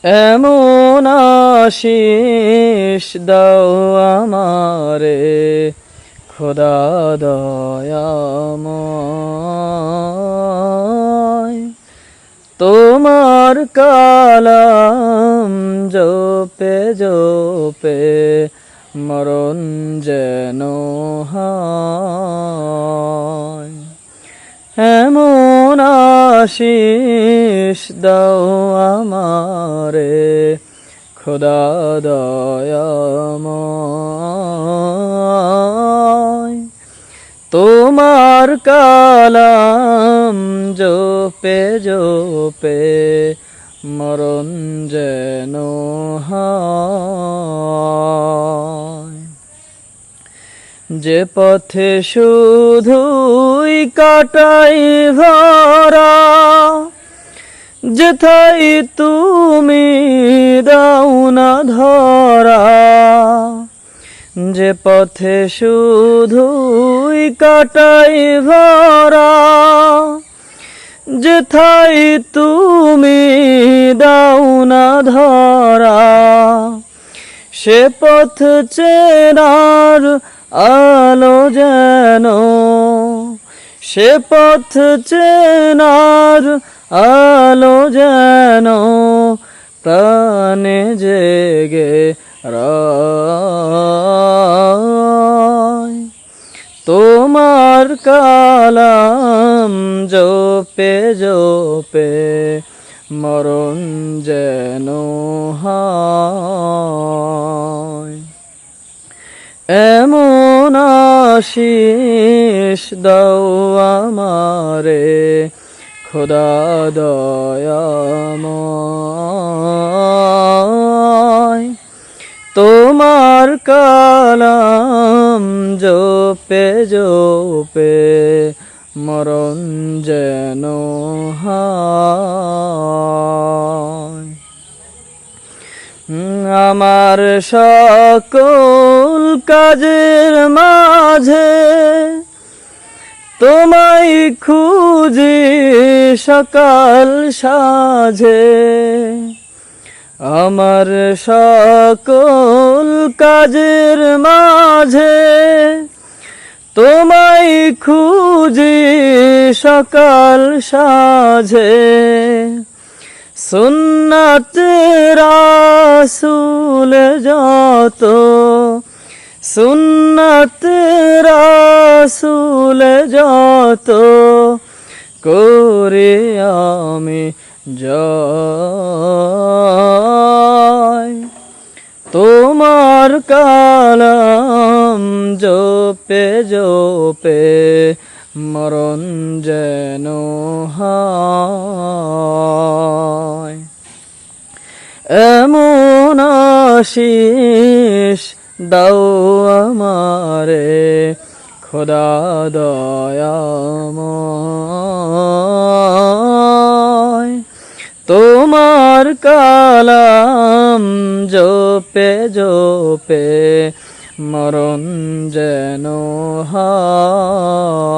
এমন আশিস দাও আমারে খোদা দয়াময়, তোমার কালাম জপে জপে মরণ যেন হয়। এমন আশিস দাও আমারে খোদা দয়াময়, তোমার কালাম জপে জপে মরণ যেন হয়। যে পথে শুধুই কাটাই ভরা, যেথায় তুমি দাও না ধরা। যে পথে শুধুই কাটাই ভরা, যেথায় তুমি দাও না ধরা। সে পথ চেনার আলো যেন, সে পথ চেনার আলো যেন প্রাণে জেগে রয়। তোমার কালাম জপে জপে মরণ যেন হয়। এমন আশিস দাও আমারে খোদা দয়াময়, তোমার কালাম জপে জপে মরণ যেন হয়। আমার সকল কাজের মাঝে তোমায় খুঁজি সকাল সাঁঝে। আমার সকল কাজের মাঝে তোমায় খুঁজি সকাল সাঁঝে। সুন্নাতে রাসূল যত, সুন্নাতে রাসূল যত করি আমি জয়। তোমার কালাম জপে জপে মরণ যেন হয়। এমন আশিস দাও আমারে খোদা দয়াময়, তোমার কালাম জপে জপে মরণ যেন হয়।